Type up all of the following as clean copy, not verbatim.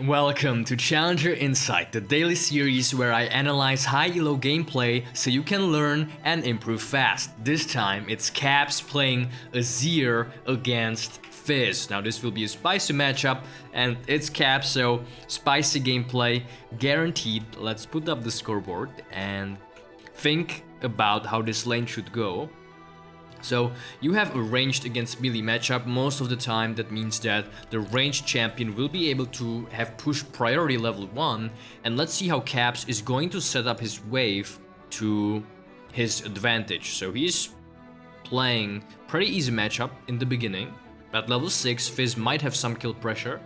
Welcome to Challenger Insight, the daily series where I analyze high elo gameplay so you can learn and improve fast. This time it's Caps playing Azir against Fizz. Now this will be a spicy matchup and it's Caps, so spicy gameplay guaranteed. Let's put up the scoreboard and think about how this lane should go. So you have a ranged against melee matchup most of the time. That means that the ranged champion will be able to have push priority level 1, and let's see how Caps is going to set up his wave to his advantage. So he's playing pretty easy matchup in the beginning. At level 6 Fizz might have some kill pressure.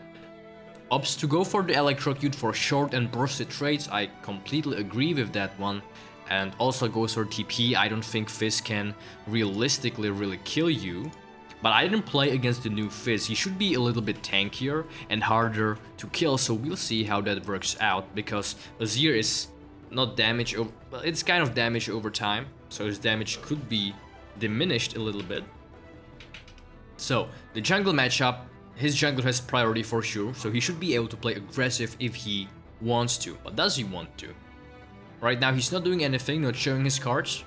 Opts to go for the electrocute for short and bursted trades. I completely agree with that one. And also goes for TP. I don't think Fizz can realistically really kill you. But I didn't play against the new Fizz. He should be a little bit tankier and harder to kill. So we'll see how that works out. Because Azir is not damage, it's kind of damage over time. So his damage could be diminished a little bit. So the jungle matchup, his jungle has priority for sure. So he should be able to play aggressive if he wants to. But does he want to? Right now he's not doing anything, not showing his cards.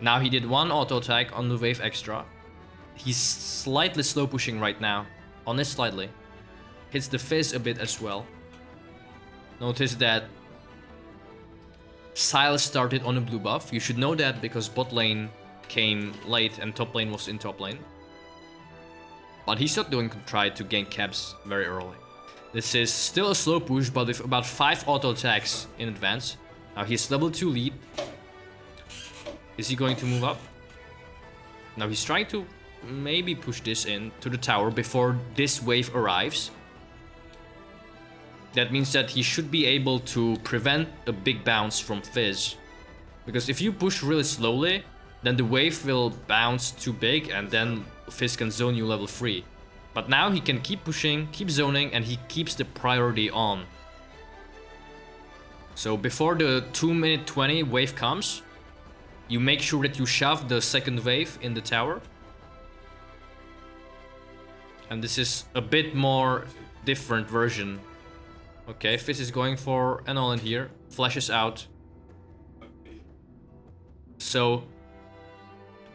Now he did one auto attack on the wave extra. He's slightly slow pushing right now. Only slightly. Hits the Fizz a bit as well. Notice that Silas started on a blue buff. You should know that because bot lane came late and top lane was in top lane. But he's not doing try to gank Caps very early. This is still a slow push, but with about 5 auto attacks in advance. Now he's level 2 lead. Is he going to move up? Now he's trying to maybe push this in to the tower before this wave arrives. That means that he should be able to prevent a big bounce from Fizz. Because if you push really slowly, then the wave will bounce too big and then Fizz can zone you level 3. But now he can keep pushing, keep zoning, and he keeps the priority on. So before the 2-minute 20 wave comes, you make sure that you shove the second wave in the tower. And this is a bit more different version. Okay, Fizz is going for an all-in here, flashes out. So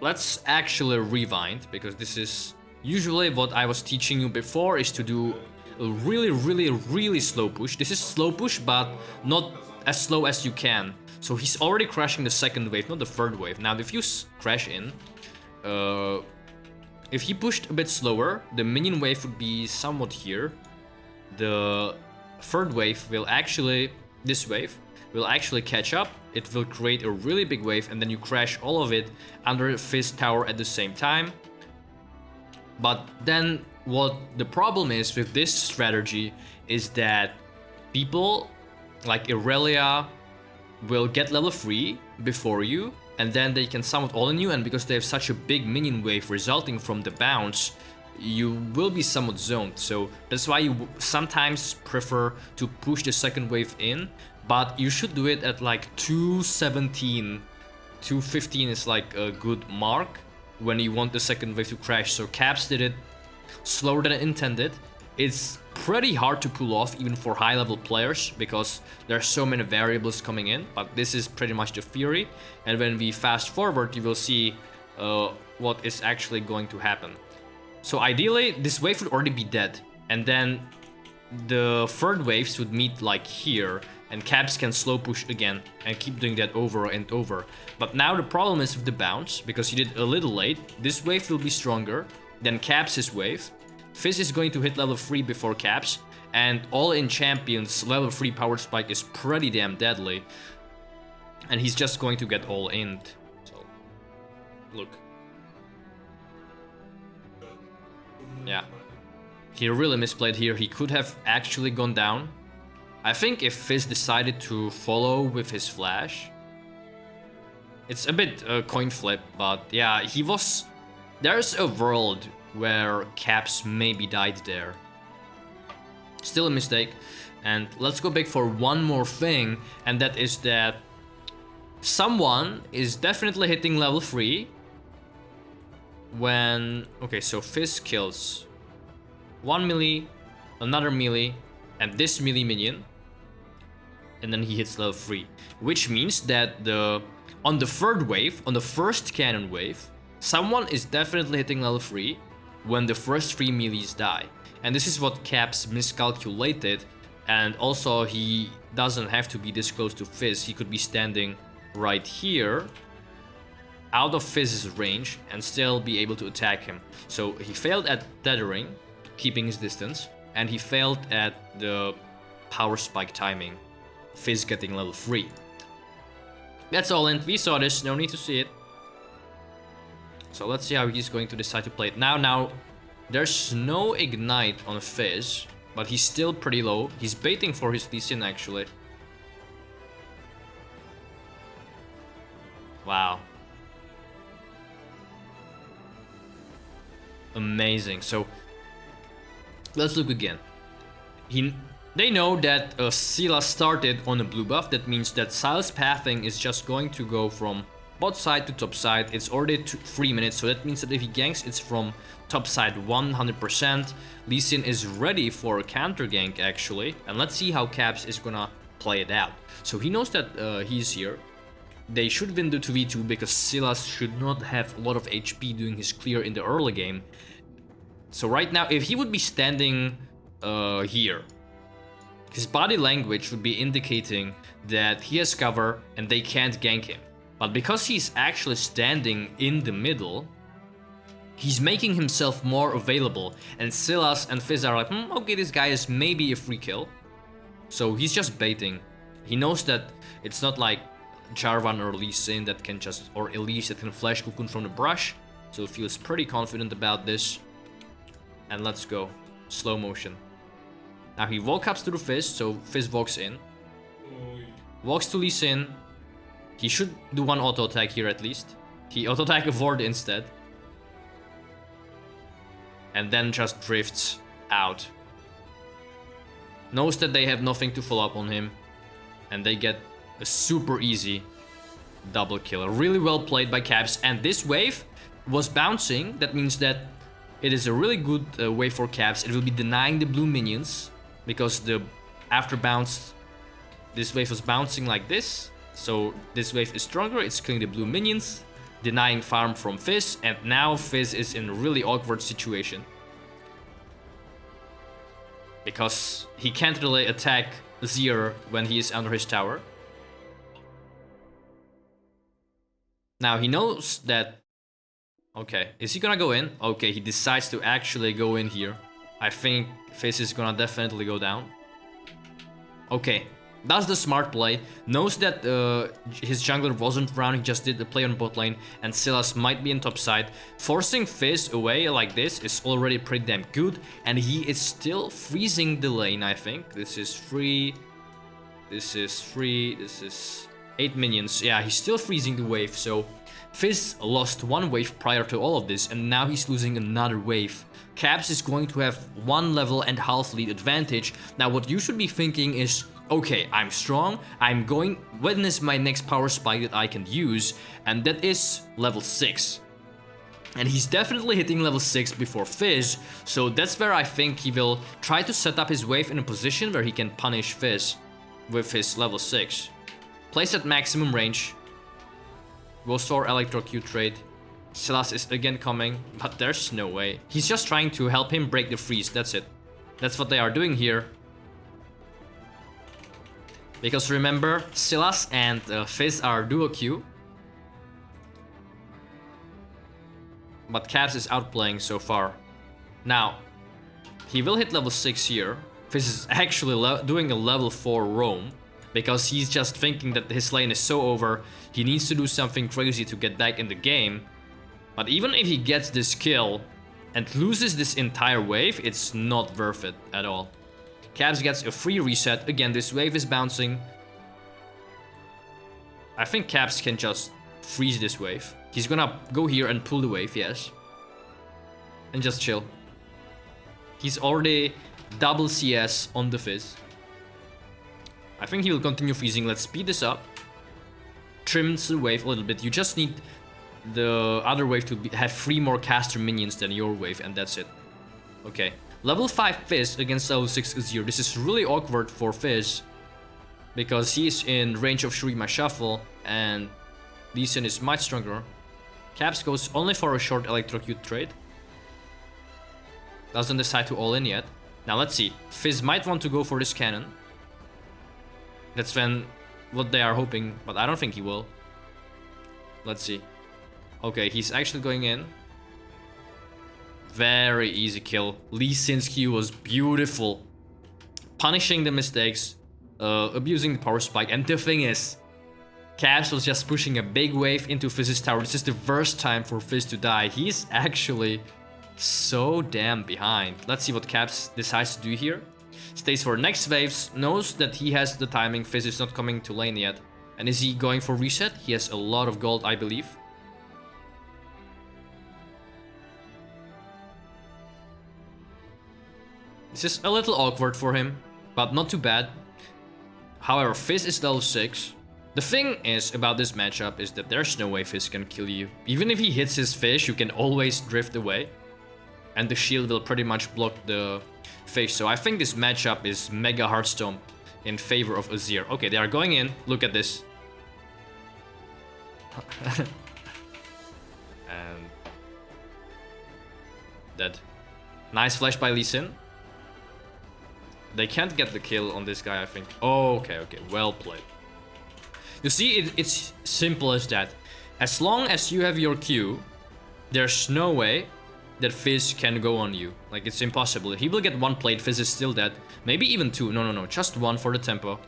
let's actually rewind, because this is usually what I was teaching you before is to do a really slow push. This is slow push, but not as slow as you can. So he's already crashing the second wave, not the third wave. Now if you crash in, if he pushed a bit slower, the minion wave would be somewhat here. The third wave will actually, this wave, will actually catch up. It will create a really big wave and then you crash all of it under Fizz tower at the same time. But then what the problem is with this strategy is that people like Irelia will get level 3 before you and then they can somewhat all in you, and because they have such a big minion wave resulting from the bounce, you will be somewhat zoned. So that's why you sometimes prefer to push the second wave in, but you should do it at like 217. 215 is like a good mark when you want the second wave to crash. So Caps did it slower than intended. It's pretty hard to pull off even for high level players because there are so many variables coming in, but this is pretty much the theory. And when we fast forward, you will see what is actually going to happen. So ideally this wave would already be dead, and then the third waves would meet like here, and Caps can slow push again and keep doing that over and over. But now the problem is with the bounce, because he did a little late. This wave will be stronger than Caps' wave. Fizz is going to hit level 3 before Caps, and all-in champions level 3 power spike is pretty damn deadly. And he's just going to get all-in. So, look. Yeah. He really misplayed here. He could have actually gone down. I think if Fizz decided to follow with his flash, it's a bit coin flip, but yeah, he was... There's a world where Caps maybe died there. Still a mistake. And let's go back for one more thing, and that is that someone is definitely hitting level 3 when... Okay, so Fizz kills 1 melee, another melee, and this melee minion. And then he hits level 3. Which means that on the third wave, on the first cannon wave, someone is definitely hitting level 3 when the first 3 melees die. And this is what Caps miscalculated. And also he doesn't have to be this close to Fizz. He could be standing right here, out of Fizz's range, and still be able to attack him. So he failed at tethering, keeping his distance, and he failed at the power spike timing, Fizz getting level 3. That's all, and we saw this, no need to see it. So let's see how he's going to decide to play it. Now, there's no ignite on Fizz, but he's still pretty low. He's baiting for his Lee Sin actually. Wow. Amazing. So let's look again. They know that Sylas started on a blue buff. That means that Sylas pathing is just going to go from bot side to top side. It's already 3 minutes, so that means that if he ganks, it's from top side 100%. Lee Sin is ready for a counter gank actually, and let's see how Caps is gonna play it out. So he knows that he's here. They should win the 2v2 because Sylas should not have a lot of HP doing his clear in the early game. So right now, if he would be standing here, his body language would be indicating that he has cover and they can't gank him. But because he's actually standing in the middle, he's making himself more available. And Sylas and Fizz are like, okay, this guy is maybe a free kill. So he's just baiting. He knows that it's not like Jarvan or Lee Sin that can just, or Elise that can flash cocoon from the brush. So he feels pretty confident about this. And let's go. Slow motion. Now he walk ups to the Fizz, so Fizz walks in. Walks to Lee Sin. He should do one auto attack here at least. He auto attack a Vord instead. And then just drifts out. Knows that they have nothing to follow up on him. And they get a super easy double kill. Really well played by Caps. And this wave was bouncing. That means that it is a really good wave for Caps. It will be denying the blue minions. Because the after bounce, this wave was bouncing like this. So this wave is stronger. It's killing the blue minions. Denying farm from Fizz. And now Fizz is in a really awkward situation. Because he can't really attack Azir when he is under his tower. Now he knows that... Okay, is he gonna go in? Okay, he decides to actually go in here. I think Fizz is gonna definitely go down. Okay, does the smart play. Knows that his jungler wasn't around, he just did the play on bot lane. And Sylas might be in top side. Forcing Fizz away like this is already pretty damn good. And he is still freezing the lane, I think. This is free. This is free. This is 8 minions. Yeah, he's still freezing the wave, so... Fizz lost one wave prior to all of this, and now he's losing another wave. Caps is going to have 1 level and half lead advantage. Now what you should be thinking is, okay, I'm strong, I'm going, when is my next power spike that I can use? And that is level 6. And he's definitely hitting level 6 before Fizz, so that's where I think he will try to set up his wave in a position where he can punish Fizz with his level 6. Place at maximum range. Goes for electrocute trade. Sylas is again coming, but there's no way. He's just trying to help him break the freeze, that's it. That's what they are doing here. Because remember, Sylas and Fizz are duo Q. But Caps is outplaying so far. Now, he will hit level 6 here. Fizz is actually doing a level 4 roam. Because he's just thinking that his lane is so over, he needs to do something crazy to get back in the game. But even if he gets this kill and loses this entire wave, it's not worth it at all. Caps gets a free reset. Again, this wave is bouncing. I think Caps can just freeze this wave. He's gonna go here and pull the wave, yes. And just chill. He's already double CS on the Fizz. I think he will continue freezing. Let's speed this up. Trims the wave a little bit. You just need the other wave to have 3 more caster minions than your wave, and that's it. Okay. Level 5 Fizz against level 6 Azir. This is really awkward for Fizz because he's in range of Shurima Shuffle and Lee Sin is much stronger. Caps goes only for a short electrocute trade. Doesn't decide to all in yet. Now let's see. Fizz might want to go for this cannon. That's what they are hoping, but I don't think he will. Let's see. Okay, he's actually going in. Very easy kill. Lee Sin's Q was beautiful. Punishing the mistakes, abusing the power spike, and the thing is, Caps was just pushing a big wave into Fizz's tower. This is the worst time for Fizz to die. He's actually so damn behind. Let's see what Caps decides to do here. Stays for next waves, knows that he has the timing. Fizz is not coming to lane yet. And is he going for reset? He has a lot of gold, I believe. This is a little awkward for him, but not too bad. However, Fizz is level 6. The thing is about this matchup is that there's no way Fizz can kill you. Even if he hits his fish, you can always drift away. And the shield will pretty much block the fish. So I think this matchup is mega Hearthstone in favor of Azir. Okay, they are going in. Look at this. And dead. Nice flash by Lee Sin. They can't get the kill on this guy, I think. Oh, okay, well played. You see, it's simple as that. As long as you have your Q, there's no way that Fizz can go on you. Like, it's impossible. He will get one plate, Fizz is still dead. Maybe even two. No, just one for the tempo.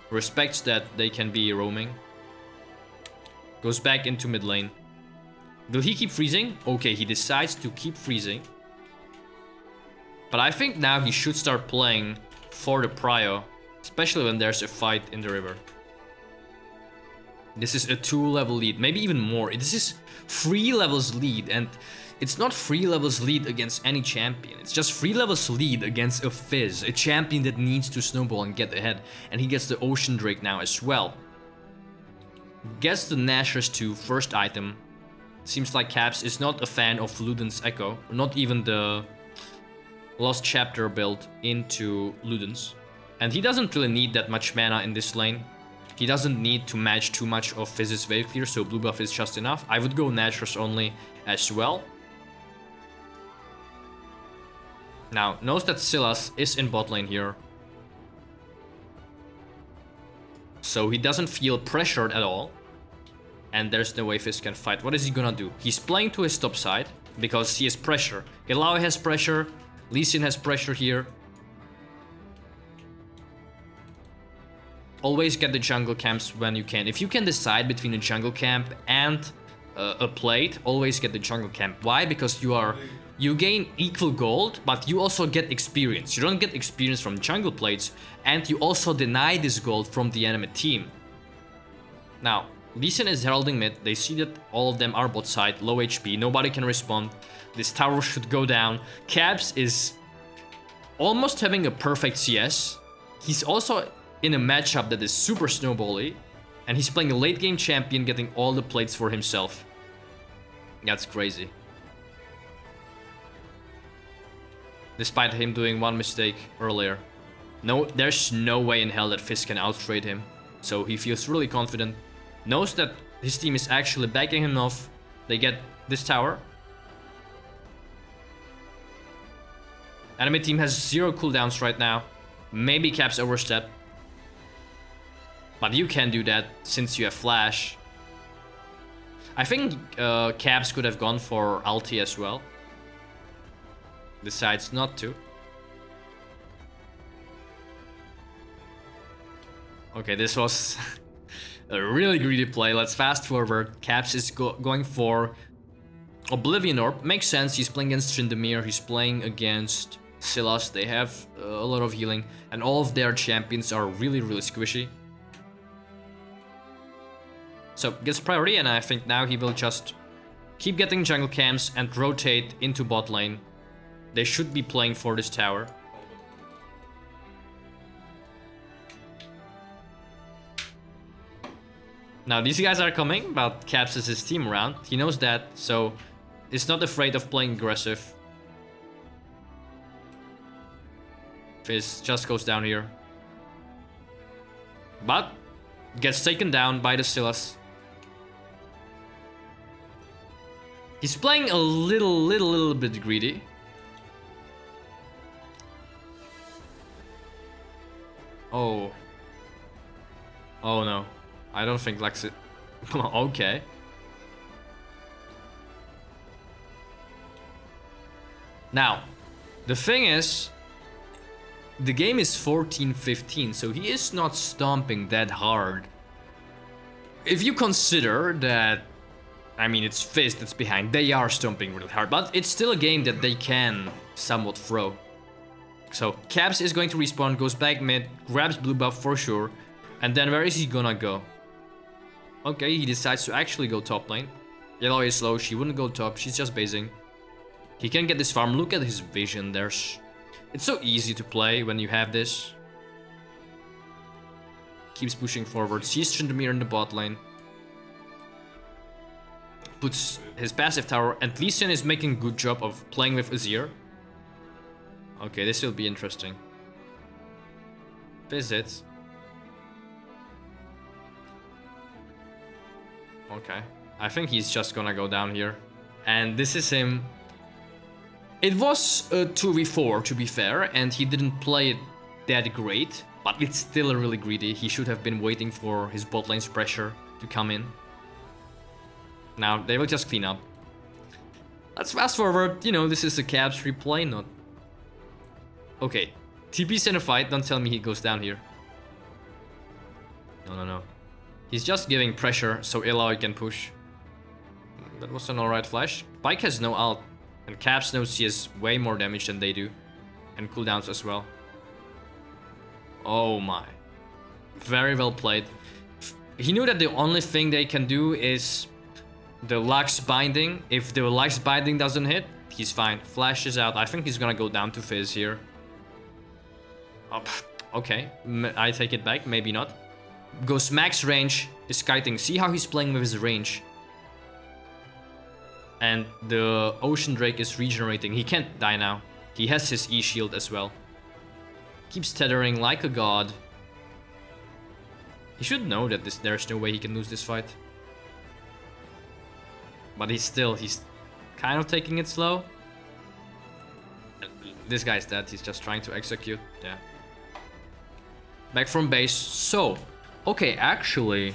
Respects that they can be roaming. Goes back into mid lane. Will he keep freezing? Okay, he decides to keep freezing. But I think now he should start playing for the prio, especially when there's a fight in the river. This is a 2-level lead, maybe even more. This is 3 levels lead, and it's not 3 levels lead against any champion. It's just 3 levels lead against a Fizz, a champion that needs to snowball and get ahead. And he gets the Ocean Drake now as well. Gets the Nashor's 2 first item. Seems like Caps is not a fan of Luden's Echo, not even the Lost Chapter build into Luden's. And he doesn't really need that much mana in this lane. He doesn't need to match too much of Fizz's wave clear, so blue buff is just enough. I would go Nashor's only as well. Now, knows that Silas is in bot lane here. So he doesn't feel pressured at all. And there's no way Fizz can fight. What is he gonna do? He's playing to his top side because he has pressure. Illaoi has pressure. Lee Sin has pressure here. Always get the jungle camps when you can. If you can decide between a jungle camp and a plate, always get the jungle camp. Why? Because you gain equal gold, but you also get experience. You don't get experience from jungle plates, and you also deny this gold from the enemy team. Now, Lee Sin is heralding mid. They see that all of them are bot side, low HP, nobody can respond. This tower should go down. Caps is almost having a perfect CS. He's also in a matchup that is super snowbally, and he's playing a late game champion, getting all the plates for himself. That's crazy. Despite him doing one mistake earlier. No, there's no way in hell that Fizz can outtrade him. So he feels really confident. Knows that his team is actually backing him off. They get this tower. Enemy team has 0 cooldowns right now. Maybe Caps overstep. But you can do that since you have flash. I think Caps could have gone for ulti as well. Decides not to. Okay, this was a really greedy play. Let's fast forward. Caps is going for Oblivion Orb. Makes sense. He's playing against Tryndamere. He's playing against Silas. They have a lot of healing. And all of their champions are really squishy. So gets priority, and I think now he will just keep getting jungle camps and rotate into bot lane. They should be playing for this tower. Now these guys are coming, but Caps is his team around. He knows that, so is not afraid of playing aggressive. Fizz just goes down here. But gets taken down by the Silas. He's playing a little bit greedy. Oh. Oh no. I don't think Lexi... Okay. Now, the thing is, the game is 14-15, so he is not stomping that hard. If you consider that, I mean, it's Fizz that's behind, they are stomping really hard, but it's still a game that they can somewhat throw. So, Caps is going to respawn, goes back mid, grabs blue buff for sure, and then where is he gonna go? Okay, he decides to actually go top lane. Yellow is slow, she wouldn't go top, she's just basing. He can get this farm, look at his vision, it's so easy to play when you have this. Keeps pushing forward, sees Tryndamere in the bot lane. Puts his passive tower, and Lee Sin is making a good job of playing with Azir. Okay, this will be interesting. Visit. Okay, I think he's just gonna go down here. And this is him. It was a 2v4 to be fair, and he didn't play it that great, but it's still really greedy. He should have been waiting for his bot lane's pressure to come in. Now, they will just clean up. Let's fast forward, you know, this is a Caps replay, not... Okay, TP's in a fight, don't tell me he goes down here. No. He's just giving pressure so Eloy can push. That was an alright flash. Pyke has no ult, and Caps knows he has way more damage than they do. And cooldowns as well. Oh my. Very well played. He knew that the only thing they can do is the Lux binding. If the Lux binding doesn't hit, he's fine. Flashes out. I think he's gonna go down to Fizz here. Oh, okay, I take it back. Maybe not. Goes max range. Is kiting. See how he's playing with his range. And the Ocean Drake is regenerating. He can't die now. He has his E-shield as well. Keeps tethering like a god. He should know that there's no way he can lose this fight. But he's kind of taking it slow. This guy's dead. He's just trying to execute. Yeah. Back from base. So, okay, actually,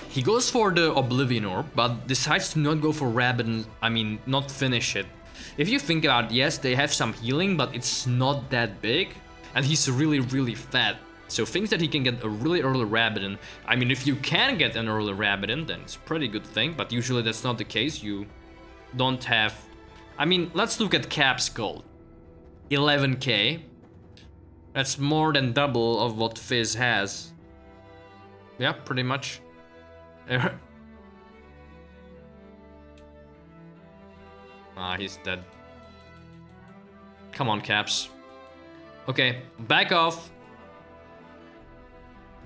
he goes for the Oblivion Orb, but decides to not go for Rabid, I mean, not finish it. If you think about it, yes, they have some healing, but it's not that big. And he's really fat. So thinks that he can get a really early Rabidon. I mean, if you can get an early Rabidon, then it's a pretty good thing. But usually that's not the case. You don't have... I mean, let's look at Cap's gold. 11k. That's more than double of what Fizz has. Yeah, pretty much. He's dead. Come on, Caps. Okay, back off.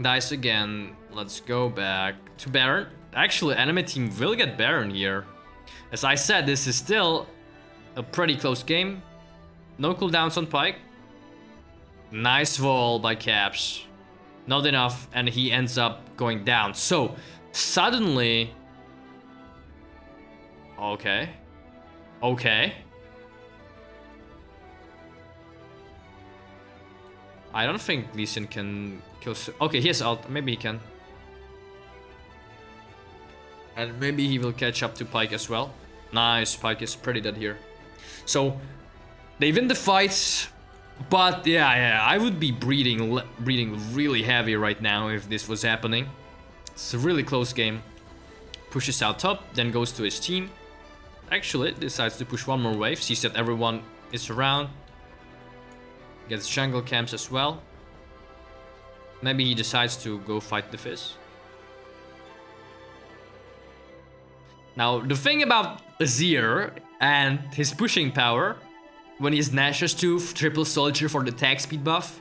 Dice again. Let's go back to Baron. Actually, enemy team will get Baron here. As I said, this is still a pretty close game. No cooldowns on Pyke. Nice wall by Caps. Not enough, and he ends up going down. So, suddenly... Okay. I don't think Lee Sin can kill... Okay, he has ult. Maybe he can. And maybe he will catch up to Pyke as well. Nice, Pyke is pretty dead here. So, they win the fight. But yeah, I would be breathing really heavy right now if this was happening. It's a really close game. Pushes out top, then goes to his team. Actually, decides to push one more wave. Sees that everyone is around. Gets jungle camps as well. Maybe he decides to go fight the Fizz. Now, the thing about Azir and his pushing power, when he Nashes to triple soldier for the attack speed buff,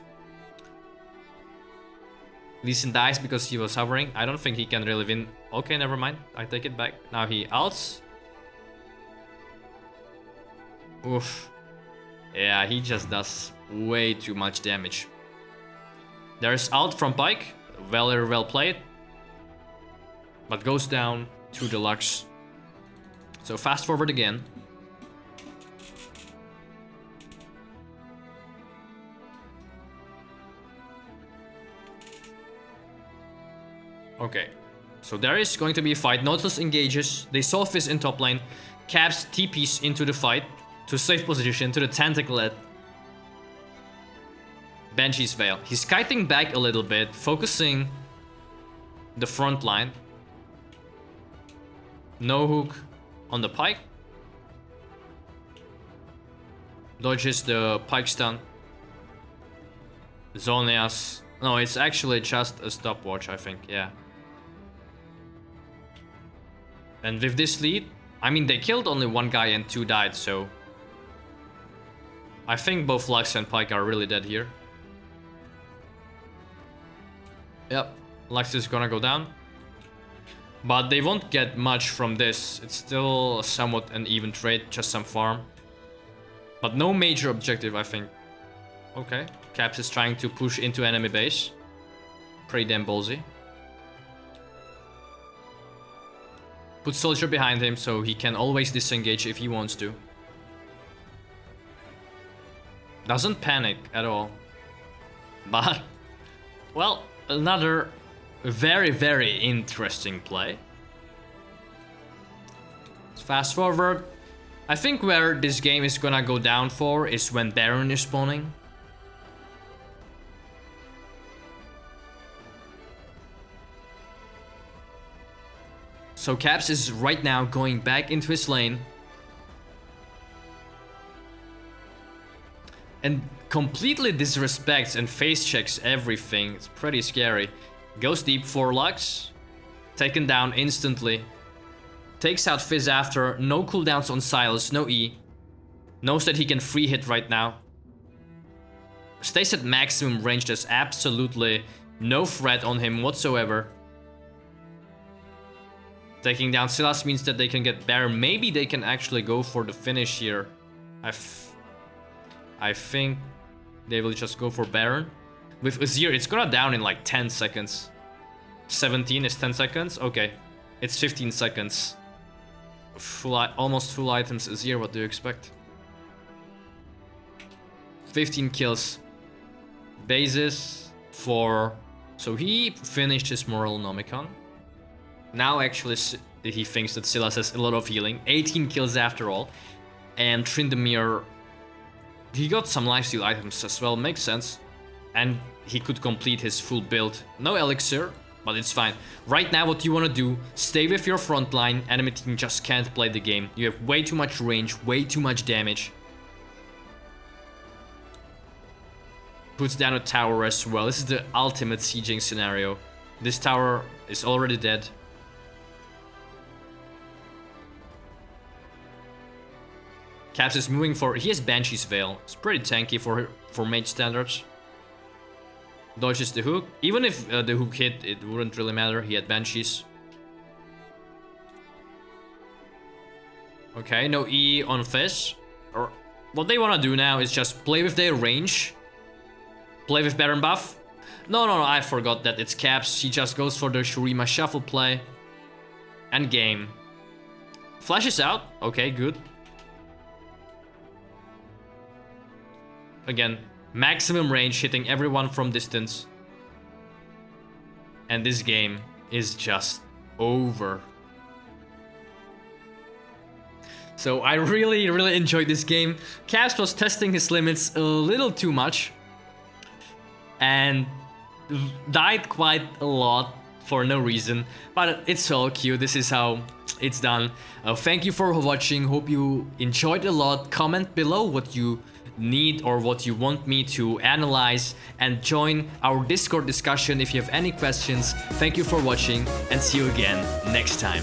Lee Sin dies because he was hovering. I don't think he can really win. Okay, never mind. I take it back. Now he ults. Oof. Yeah, he just does way too much damage. There's ult from Pyke, very well played, but goes down to the Lux. So fast forward again. Okay, so there is going to be a fight. Nautilus engages. They saw Fizz in top lane. Caps TPs into the fight to safe position to the tentaclet. Banshee's Veil. He's kiting back a little bit, focusing the front line. No hook on the Pyke. Dodges the Pyke stun. Zonias. No, it's actually just a stopwatch, I think, yeah. And with this lead, I mean, they killed only one guy and 2 died, so I think both Lux and Pyke are really dead here. Yep, Lux is gonna go down. But they won't get much from this. It's still somewhat an even trade, just some farm. But no major objective, I think. Okay, Caps is trying to push into enemy base. Pretty damn ballsy. Put Soldier behind him so he can always disengage if he wants to. Doesn't panic at all. But, well, another very, very interesting play. Let's fast forward. I think where this game is gonna go down for is when Baron is spawning. So Caps is right now going back into his lane. And completely disrespects and face checks everything. It's pretty scary. Goes deep for Lux. Taken down instantly. Takes out Fizz after. No cooldowns on Silas, no E. Knows that he can free hit right now. Stays at maximum range. There's absolutely no threat on him whatsoever. Taking down Silas means that they can get Baron. Maybe they can actually go for the finish here. I think they will just go for Baron. With Azir, it's gonna down in like 10 seconds. 17 is 10 seconds? Okay. It's 15 seconds. Almost full items Azir, what do you expect? 15 kills. Bases for... So he finished his Morellonomicon. Now actually he thinks that Silas has a lot of healing. 18 kills after all. And Tryndamere, he got some lifesteal items as well, makes sense. And he could complete his full build. No elixir, but it's fine. Right now what you want to do, stay with your front line. Enemy team just can't play the game. You have way too much range, way too much damage. Puts down a tower as well. This is the ultimate sieging scenario. This tower is already dead. Caps is moving for... He has Banshee's Veil. It's pretty tanky for mage standards. Dodges the hook. Even if the hook hit, it wouldn't really matter. He had Banshees. Okay, no E on Fizz. Or what they want to do now is just play with their range. Play with Baron buff. No, I forgot that it's Caps. He just goes for the Shurima shuffle play. And game. Flashes out. Okay, good. Again, maximum range, hitting everyone from distance. And this game is just over. So I really enjoyed this game. Caps was testing his limits a little too much. And died quite a lot for no reason. But it's all cute. This is how it's done. Thank you for watching. Hope you enjoyed a lot. Comment below what you need or what you want me to analyze, and join our Discord discussion if you have any questions. Thank you for watching and see you again next time.